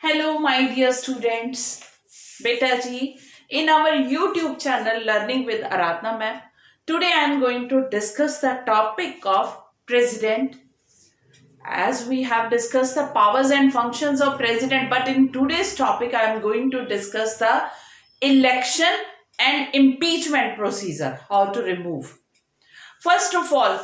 Hello, my dear students. Beta ji, in our YouTube channel Learning with Aradhna ma'am, today I am going to discuss the topic of president. As we have discussed the powers and functions of president, but in today's topic I am going to discuss the election and impeachment procedure, how to remove. First of all,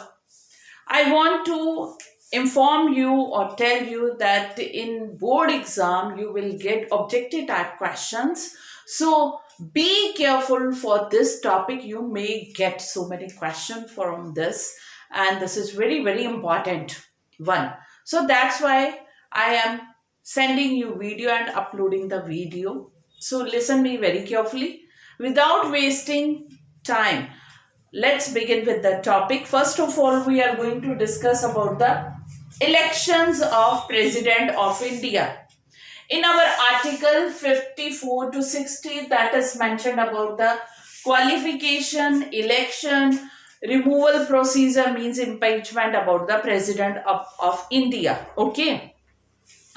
I want to inform you or tell you that in board exam you will get objective type questions. So be careful for this topic. You may get so many questions from this, and this is very important one. So that's why I am sending you video and uploading the video. So listen me very carefully without wasting time. Let's begin with the topic. First of all, we are going to discuss about the elections of President of India. In our article 54 to 60, that is mentioned about the qualification, election, removal procedure means impeachment about the President of India. Okay.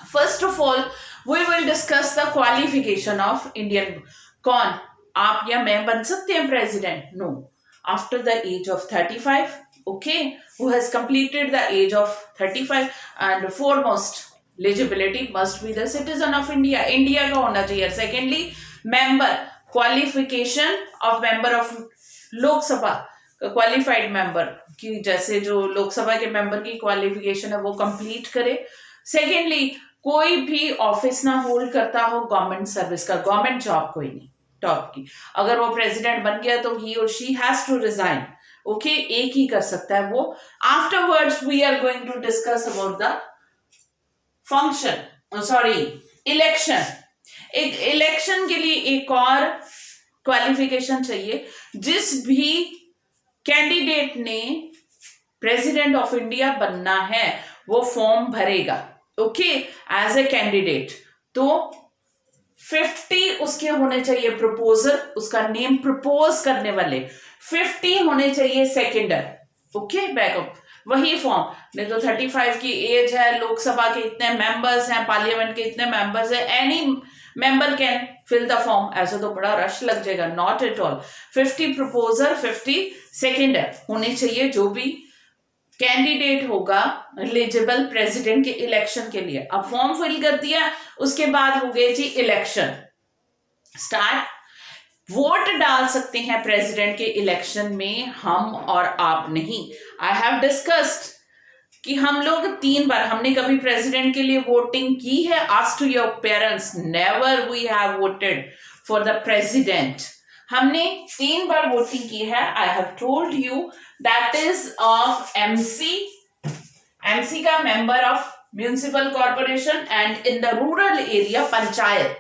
First of all, we will discuss the qualification of Indian. कौन आप या मैं बन सकते हैं president? No. After the age of 35, okay, who has completed the age of 35, and foremost eligibility must be the citizen of India. India का होना चाहिए. Secondly, member qualification of member of Lok Sabha qualified member की, जैसे जो लोकसभा के member की qualification है वो कंप्लीट करे. सेकेंडली, कोई भी ऑफिस ना होल्ड करता हो गवर्नमेंट सर्विस का, गवर्नमेंट जॉब कोई नहीं टॉप की. अगर वो प्रेसिडेंट बन गया तो ही और she has to resign. Okay, एक ही कर सकता है वो. Afterwards we are going to discuss about the function, sorry, election. एक इलेक्शन के लिए एक और क्वालिफिकेशन चाहिए. जिस भी कैंडिडेट ने प्रेसिडेंट ऑफ इंडिया बनना है वो फॉर्म भरेगा, ओके, एज ए कैंडिडेट. तो 50 उसके होने चाहिए प्रपोजर, उसका नेम प्रपोज करने वाले 50 होने चाहिए सेकेंडर. ओके, बैकअप वही फॉर्म. नहीं तो 35 की एज है, लोकसभा के इतने मेंबर्स हैं, पार्लियामेंट के इतने मेंबर्स हैं, any member can fill the form. ऐसे तो बड़ा रश लग जाएगा. Not at all. 50 proposer, 50 seconder होने चाहिए जो भी कैंडिडेट होगा एलिजिबल प्रेसिडेंट के इलेक्शन के लिए. अब फॉर्म फिल कर दिया, उसके बाद हो गए जी इलेक्शन स्टार्ट. वोट डाल सकते हैं प्रेसिडेंट के इलेक्शन में हम और आप नहीं. आई हैव डिस्कस्ड कि हम लोग 3 बार, हमने कभी प्रेसिडेंट के लिए वोटिंग की है? Ask to your parents. Never we have voted for the president. हमने 3 बार वोटिंग की है. I have told you that is of MC का member of municipal corporation, and in the rural area panchayat.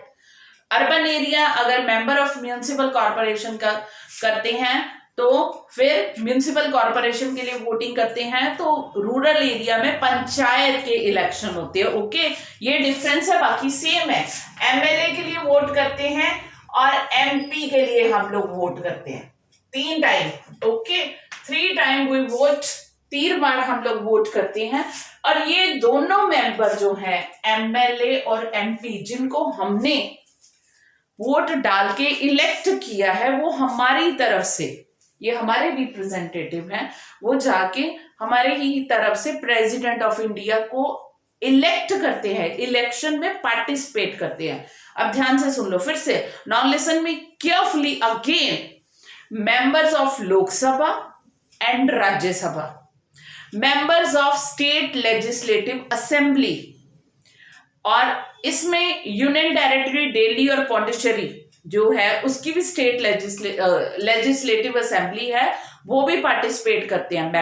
Urban area अगर member of municipal corporation का करते हैं तो फिर म्यूनिसिपल कॉर्पोरेशन के लिए वोटिंग करते हैं, तो रूरल एरिया में पंचायत के इलेक्शन होते हैं. ओके, ये डिफरेंस है, बाकी सेम है. एमएलए के लिए वोट करते हैं और एमपी के लिए हम लोग वोट करते हैं 3 time. Okay, 3 time we vote. 3 बार हम लोग वोट करते हैं. और ये दोनों मेंबर जो है एमएलए और एमपी, जिनको हमने वोट डाल के इलेक्ट किया है, वो हमारी तरफ से, ये हमारे रिप्रेजेंटेटिव हैं, वो जाके हमारे ही तरफ से प्रेसिडेंट ऑफ इंडिया को इलेक्ट करते हैं, इलेक्शन में पार्टिसिपेट करते हैं. अब ध्यान से सुन लो फिर से. Now listen me carefully again. Members of Lok Sabha and Rajya Sabha, members of state legislative assembly, और इसमें यूनियन टेरिटरी दिल्ली और पौंडीचेरी जो है उसकी भी स्टेट लेजिस्लेटिव असेंबली है, वो भी पार्टिसिपेट करते हैं.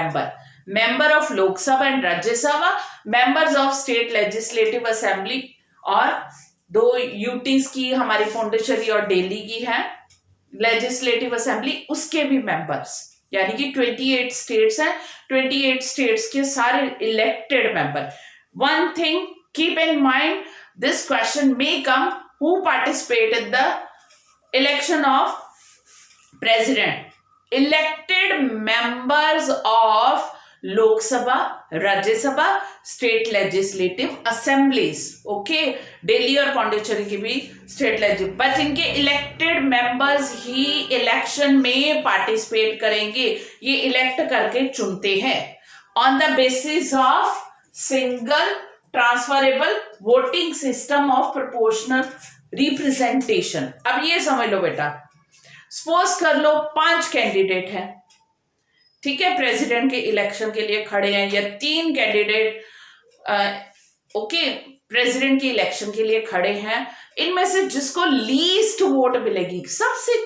Member of Lok Sabha and Rajya Sabha, members of state legislative assembly, और 2 यूटीज की हमारी पौंडीचेरी और दिल्ली की है लेजिस्लेटिव असेंबली, उसके भी मेंबर्स, यानी कि 28 स्टेट्स हैं. 28 स्टेट्स के सारे elected member. One thing keep in mind, this question may come, who participate in the election of president? Elected members of Lok Sabha, Rajya Sabha, state legislative assemblies, okay, Delhi और पौंडीचेरी की भी स्टेट लेजिस्लेटिव, बट इनके elected members ही election में participate करेंगे, ये elect करके चुनते हैं on the basis of single transferable voting system of proportional representation. अब ये समझ लो बेटा, सपोज कर लो 5 कैंडिडेट हैं, ठीक है, प्रेसिडेंट के इलेक्शन के लिए खड़े हैं, या 3 कैंडिडेट ओके प्रेसिडेंट के इलेक्शन के लिए खड़े हैं, इनमें से जिसको लीस्ट वोट मिलेगी, सबसे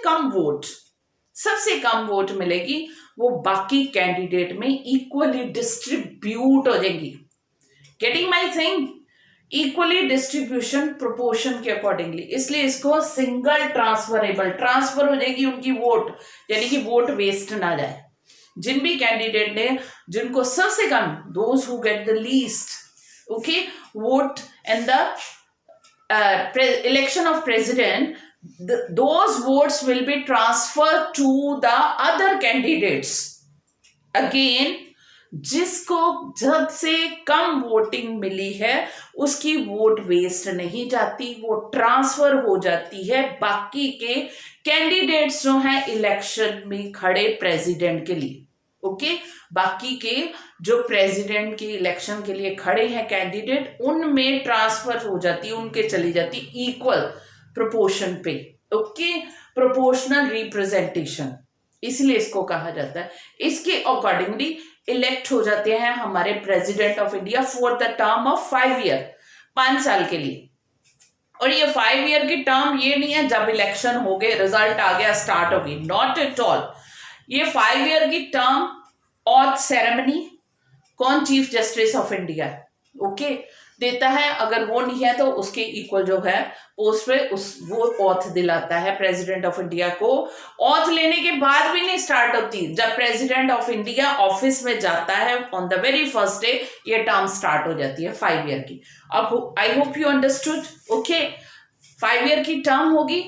कम वोट मिलेगी, वो बाकी कैंडिडेट में इक्वली डिस्ट्रीब्यूट हो जाएगी। Getting my thing? Equally distribution proportion के अकॉर्डिंगली, इसलिए इसको सिंगल ट्रांसफरेबल, ट्रांसफर हो जाएगी उनकी वोट, यानी कि वोट वेस्ट ना जाए। जिन भी कैंडिडेट ने, जिनको सबसे कम, those who get the least okay vote in the election of president, those votes will be transferred to the other candidates. Again, जिसको सबसे कम वोटिंग मिली है उसकी वोट वेस्ट नहीं जाती, वो ट्रांसफर हो जाती है बाकी के कैंडिडेट्स जो हैं इलेक्शन में खड़े प्रेसिडेंट के लिए, ओके, बाकी के जो प्रेसिडेंट के इलेक्शन के लिए खड़े हैं कैंडिडेट, उनमें ट्रांसफर हो जाती है, उनके चली जाती इक्वल प्रोपोर्शन पे, ओके, प्रोपोर्शनल रिप्रेजेंटेशन, इसलिए इसको कहा जाता है। इसके अकॉर्डिंगली इलेक्ट हो जाते हैं हमारे president of India for the term of 5 year, 5 साल के लिए। और ये 5 ईयर की टर्म ये नहीं है जब इलेक्शन हो गए, रिजल्ट आ गया, स्टार्ट हो गई, नॉट एट ऑल। ये 5 ईयर की टर्म ऑथ सेरेमनी कौन, chief justice of India, okay, देता है। अगर वो नहीं है तो उसके इक्वल जो है पोस्ट पे वो ऑथ दिलाता है प्रेसिडेंट ऑफ इंडिया को। ऑथ लेने के बाद भी नहीं स्टार्ट होती, जब प्रेसिडेंट ऑफ इंडिया ऑफिस में जाता है on the very first day ये टर्म स्टार्ट हो जाती है 5 ईयर की। अब I hope you understood, okay, 5 year की टर्म होगी।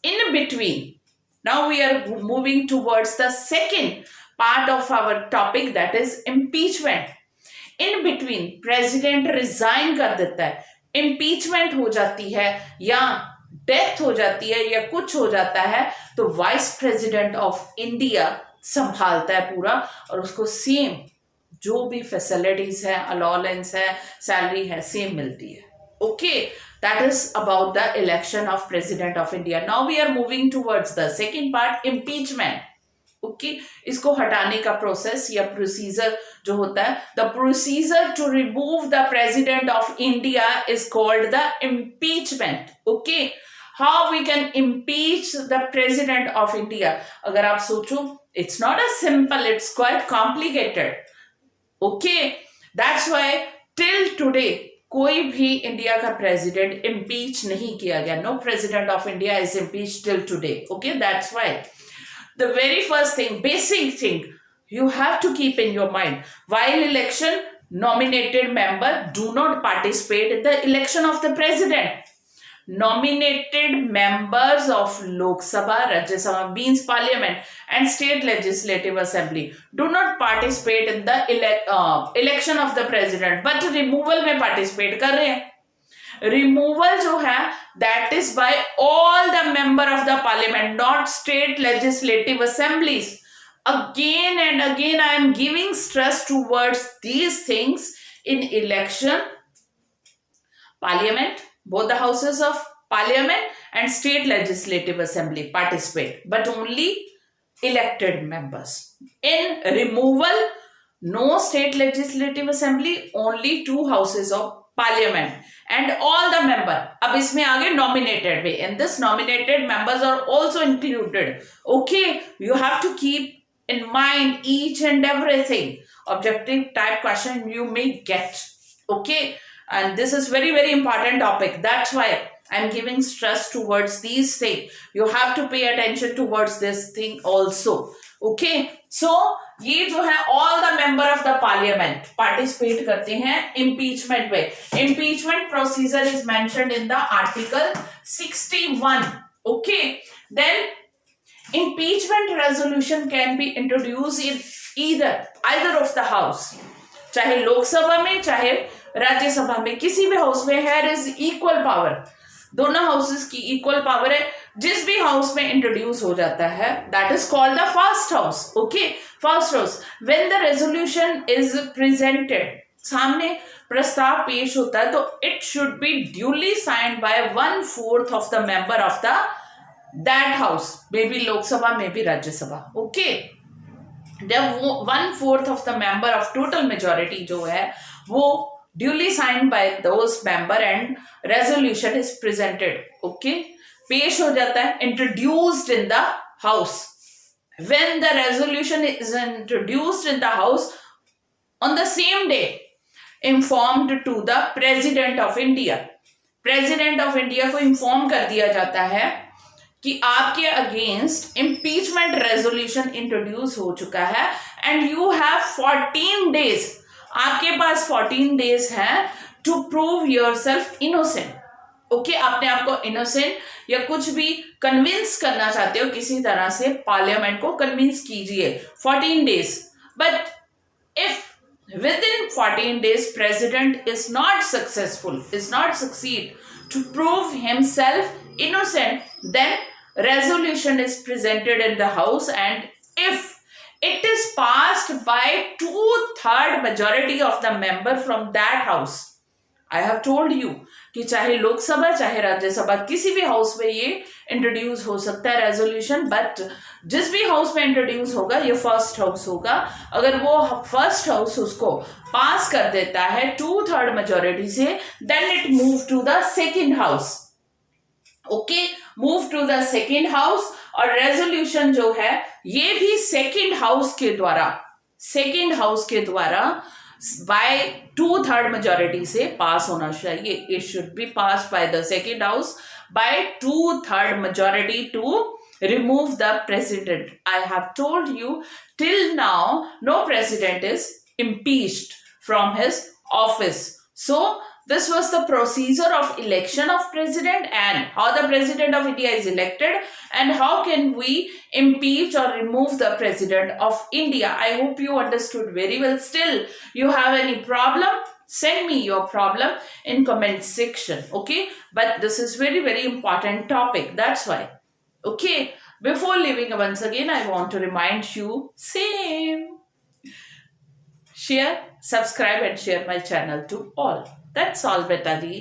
In between now we are moving towards the second part of our topic, that is impeachment. In between president resign कर देता है, इम्पीचमेंट हो जाती है या डेथ हो जाती है या कुछ हो जाता है, तो वाइस प्रेसिडेंट ऑफ इंडिया संभालता है पूरा, और उसको सेम जो भी फैसिलिटीज है, अलाउंस है, सैलरी है, सेम मिलती है, okay. That is about the election of president of India. Now we are moving towards the second part, impeachment, okay, इसको हटाने का प्रोसेस या प्रोसीजर जो होता है, the procedure to remove the president of India is called the impeachment, okay. How we can impeach the president of India? अगर आप सोचो, it's not a simple, it's quite complicated, okay. That's why till today कोई भी India का president impeach नहीं किया गया, no president of India is impeached till today, okay, that's why the very first thing, basic thing you have to keep in your mind, while election, nominated member do not participate in the election of the president. Nominated members of Lok Sabha, Rajya Sabha means parliament, and state legislative assembly do not participate in the election of the president, but removal में participate कर रहे हैं। Removal जो है that is by all the member of the parliament, not state legislative assemblies. Again and again I am giving stress towards these things in election, parliament, both the houses of parliament and state legislative assembly participate, but only elected members. In removal, no state legislative assembly, only 2 houses of parliament and all the member. अब इसमें आगे nominated में, in this nominated members are also included, okay. You have to keep in mind each and everything, objective type question you may get, okay. And this is very very important topic, that's why I'm giving stress towards these things. You have to pay attention towards this thing also, okay. So ये जो है all the member of the parliament participate करते हैं impeachment में. Impeachment procedure is mentioned in the article 61, okay. Then impeachment resolution can be introduced in either of the house, चाहे लोकसभा में चाहे राज्यसभा में, किसी भी हाउस में हेयर इज इक्वल पावर, दोनों हाउसेस की इक्वल पावर है। जिस भी हाउस में इंट्रोड्यूस हो जाता है that is called the first house. Okay, first house when the resolution is presented, सामने प्रस्ताव पेश होता है तो it should B duly signed by 1/4 of the member of the that house, may be Lok Sabha में भी राज्यसभा। ओके, जब वो 1/4 of the member of total majority जो है वो duly signed by those member and resolution is presented, okay, पेश हो जाता है, introduced in the house. When the resolution is introduced in the house, on the same day informed to the president of India, president of India को inform कर दिया जाता है कि आपके अगेंस्ट impeachment resolution introduce हो चुका है and you have 14 days, आपके पास 14 डेज हैं to prove yourself innocent. Okay, अपने आप को इनोसेंट या कुछ भी कन्विंस करना चाहते हो किसी तरह से, पार्लियामेंट को कन्विंस कीजिए 14 days. But if within 14 days president is not successful, is not succeed to prove himself innocent, then resolution is presented in the house and if it is passed by 2/3 majority of the member from that house. I have told you कि चाहे लोकसभा चाहे राज्यसभा किसी भी house में ये introduce हो सकता है रेजोल्यूशन, बट जिस भी हाउस में इंट्रोड्यूस होगा ये फर्स्ट हाउस होगा। अगर वो फर्स्ट हाउस उसको पास कर देता है 2/3 मेजोरिटी से, then it move to the second house. Okay, move to the second house, और रेजोल्यूशन जो है ये भी सेकेंड हाउस के द्वारा बाय 2/3 मेजोरिटी से पास होना चाहिए। It should be pass by the second house by 2/3 majority to remove the president. I have told you till now no president is impeached from his office. So this was the procedure of election of president and how the president of India is elected and how can we impeach or remove the president of India. I hope you understood very well. Still you have any problem, send me your problem in comment section. Okay, but this is very important topic, that's why. Okay, before leaving once again I want to remind you, same, share, subscribe and share my channel to all. That's all, beta ji.